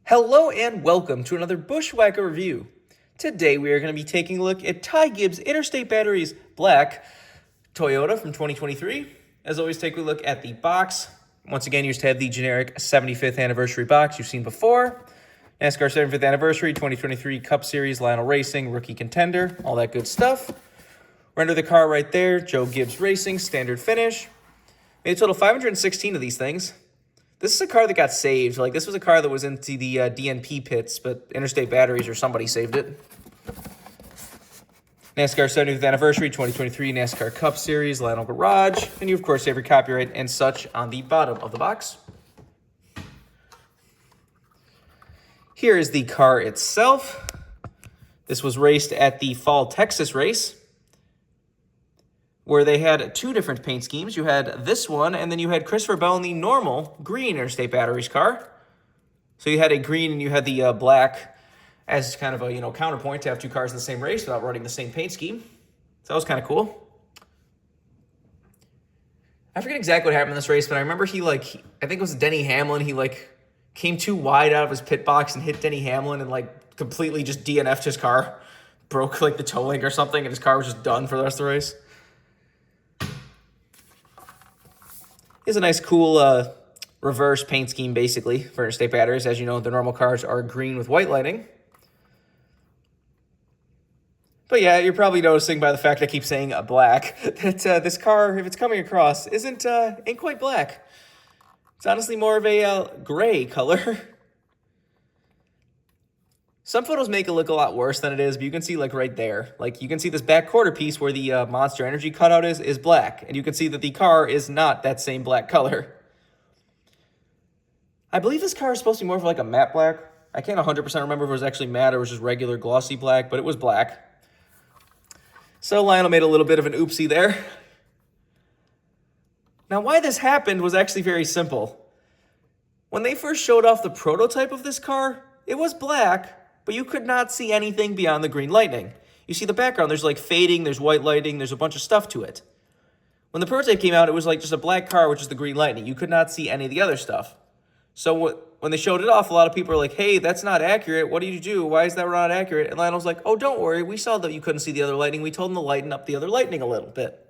Hello and welcome to another BWhack review. Today we are going to be taking a look at Gibbs Interstate Batteries Black Toyota from 2023. As always, take a look at the box. Once again, you just have the generic 75th anniversary box you've seen before. NASCAR 75th anniversary, 2023 Cup Series, Lionel Racing, rookie contender, all that good stuff. We're under the car right there, Joe Gibbs Racing, standard finish. Made a total of 516 of these things. This is a car that got saved. Like, this was a car that was into the DNP pits, but Interstate Batteries or somebody saved it. NASCAR 75th Anniversary 2023 NASCAR Cup Series, Lionel Garage. And you, of course, have your copyright and such on the bottom of the box. Here is the car itself. This was raced at the Fall Texas race, where they had two different paint schemes. You had this one, and then you had Christopher Bell in the normal green Interstate Batteries car. So you had a green and you had the black as kind of a counterpoint to have two cars in the same race without running the same paint scheme. So that was kind of cool. I forget exactly what happened in this race, but I remember I think it was Denny Hamlin. He came too wide out of his pit box and hit Denny Hamlin and completely just DNF'd his car. Broke the toe link or something, and his car was just done for the rest of the race. Is a nice, cool reverse paint scheme, basically, for Interstate Batteries. As you know, the normal cars are green with white lighting. But yeah, you're probably noticing by the fact I keep saying black that this car, if it's coming across, ain't quite black. It's honestly more of a gray color. Some photos make it look a lot worse than it is, but you can see right there. You can see this back quarter piece where the Monster Energy cutout is black. And you can see that the car is not that same black color. I believe this car is supposed to be more of a matte black. I can't 100% remember if it was actually matte or it was just regular glossy black, but it was black. So Lionel made a little bit of an oopsie there. Now, why this happened was actually very simple. When they first showed off the prototype of this car, it was black, but you could not see anything beyond the green lighting. You see the background, there's fading, there's white lighting, there's a bunch of stuff to it. When the prototype came out, it was just a black car with just the green lighting. You could not see any of the other stuff. So when they showed it off, a lot of people were like, hey, that's not accurate. What did you do? Why is that not accurate? And Lionel's like, oh, don't worry. We saw that you couldn't see the other lighting. We told them to lighten up the other lighting a little bit.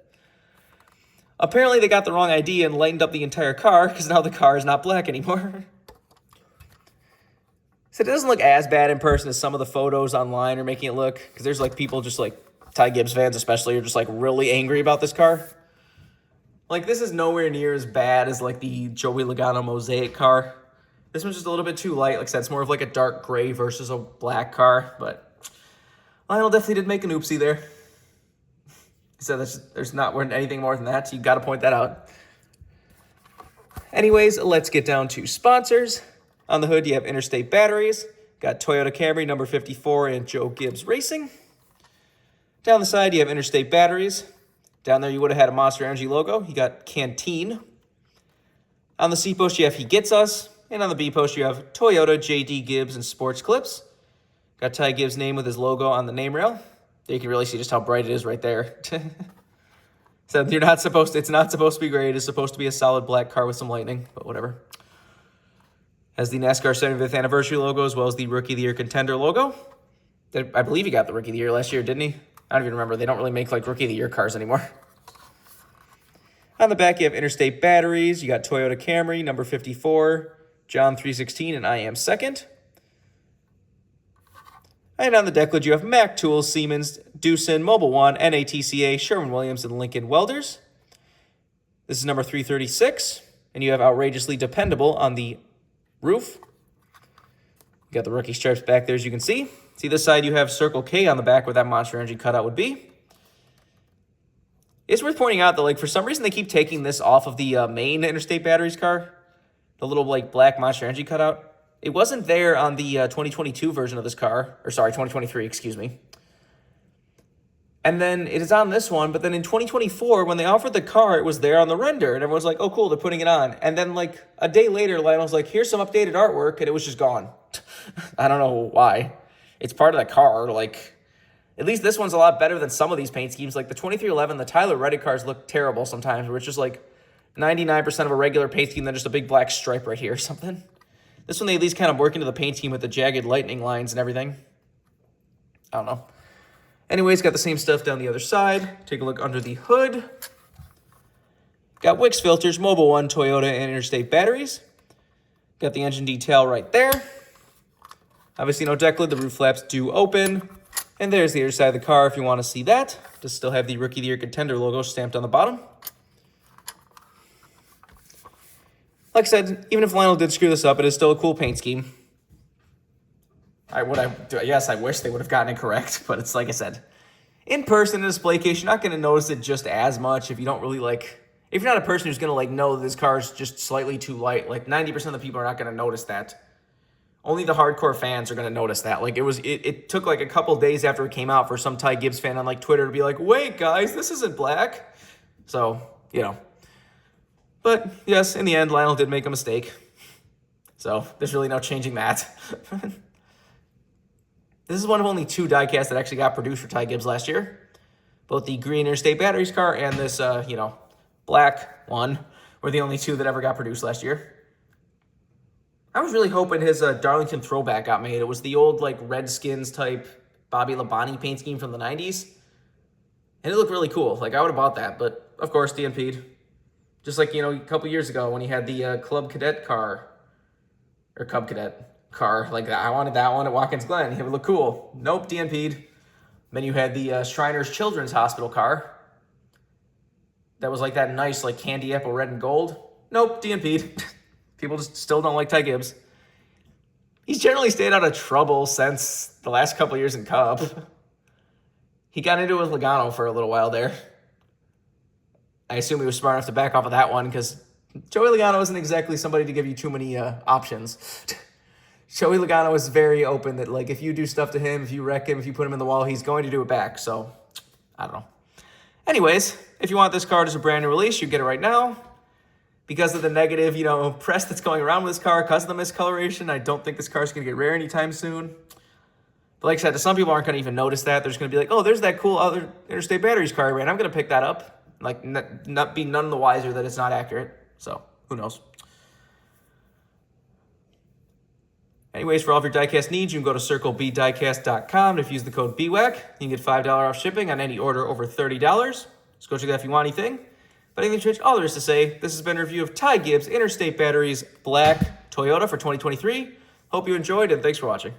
Apparently, they got the wrong idea and lightened up the entire car because now the car is not black anymore. So it doesn't look as bad in person as some of the photos online are making it look, because there's people just Ty Gibbs fans especially are just really angry about this car. This is nowhere near as bad as the Joey Logano Mosaic car. This one's just a little bit too light. Like I said, it's more of a dark gray versus a black car, but Lionel definitely did make an oopsie there. So there's not anything more than that, so you got to point that out. Anyways, let's get down to sponsors. On the hood, you have Interstate Batteries. Got Toyota Camry, number 54, and Joe Gibbs Racing. Down the side, you have Interstate Batteries. Down there, you would have had a Monster Energy logo. You got Canteen. On the C post, you have He Gets Us. And on the B post, you have Toyota, J.D. Gibbs, and Sports Clips. Got Ty Gibbs' name with his logo on the name rail. There you can really see just how bright it is right there. So it's not supposed to be gray. It is supposed to be a solid black car with some lightning, but whatever. Has the NASCAR 75th Anniversary logo as well as the Rookie of the Year Contender logo. I believe he got the Rookie of the Year last year, didn't he? I don't even remember. They don't really make Rookie of the Year cars anymore. On the back, you have Interstate Batteries. You got Toyota Camry, number 54, John 316, and I am second. And on the deck lid, you have Mac Tools, Siemens, Doosan, Mobile One, NATCA, Sherwin-Williams, and Lincoln Welders. This is number 336, and you have Outrageously Dependable on the roof. You got the rookie stripes back there, as you can see. See this side, you have Circle K on the back where that Monster Energy cutout would be. It's worth pointing out that, for some reason, they keep taking this off of the main Interstate Batteries car. The little, black Monster Energy cutout. It wasn't there on the 2022 version of this car. Or, sorry, 2023, excuse me. And then it is on this one, but then in 2024, when they offered the car, it was there on the render. And everyone's like, oh, cool, they're putting it on. And then, a day later, Lionel's like, here's some updated artwork, and it was just gone. I don't know why. It's part of the car. At least this one's a lot better than some of these paint schemes. The 2311, the Tyler Reddick cars look terrible sometimes, where it's just 99% of a regular paint scheme, then just a big black stripe right here or something. This one, they at least kind of work into the paint scheme with the jagged lightning lines and everything. I don't know. Anyways, got the same stuff down the other side. Take a look under the hood. Got Wix filters, Mobile One, Toyota, and Interstate batteries. Got the engine detail right there. Obviously, no deck lid. The roof flaps do open. And there's the other side of the car if you want to see that. Does still have the Rookie of the Year Contender logo stamped on the bottom. Like I said, even if Lionel did screw this up, it is still a cool paint scheme. Yes, I wish they would have gotten it correct, but it's like I said. In person, in a display case, you're not going to notice it just as much if you don't really if you're not a person who's going to know this car is just slightly too light. 90% of the people are not going to notice that. Only the hardcore fans are going to notice that. It took a couple days after it came out for some Ty Gibbs fan on Twitter to be like, wait, guys, this isn't black. So, But, yes, in the end, Lionel did make a mistake. So, there's really no changing that. This is one of only 2 diecasts that actually got produced for Ty Gibbs last year. Both the green Interstate batteries car and this, black one were the only 2 that ever got produced last year. I was really hoping his Darlington throwback got made. It was the old, Redskins type Bobby Labonte paint scheme from the 90s. And it looked really cool. I would have bought that, but, of course, DNP'd. Just a couple years ago when he had the Club Cadet car, or Cub Cadet car, I wanted that one at Watkins Glen. It would look cool. Nope, DNP'd. Then you had the Shriners Children's Hospital car. That was that nice, candy apple red and gold. Nope, DNP'd. People just still don't like Ty Gibbs. He's generally stayed out of trouble since the last couple years in Cub. He got into it with Logano for a little while there. I assume he was smart enough to back off of that one because Joey Logano isn't exactly somebody to give you too many options. Joey Logano is very open that, if you do stuff to him, if you wreck him, if you put him in the wall, he's going to do it back. So, I don't know. Anyways, if you want this card as a brand new release, you get it right now. Because of the negative, press that's going around with this car, because of the miscoloration, I don't think this car is going to get rare anytime soon. But like I said, some people aren't going to even notice that. They're just going to be like, oh, there's that cool other Interstate Batteries car I ran. I'm going to pick that up. Not be none the wiser that it's not accurate. So, who knows? Anyways, for all of your diecast needs, you can go to circlebdiecast.com. If you use the code BWhack, you can get $5 off shipping on any order over $30. Just go check that out if you want anything. But anything to change, all there is to say, this has been a review of Ty Gibbs Interstate Batteries Black Toyota for 2023. Hope you enjoyed, and thanks for watching.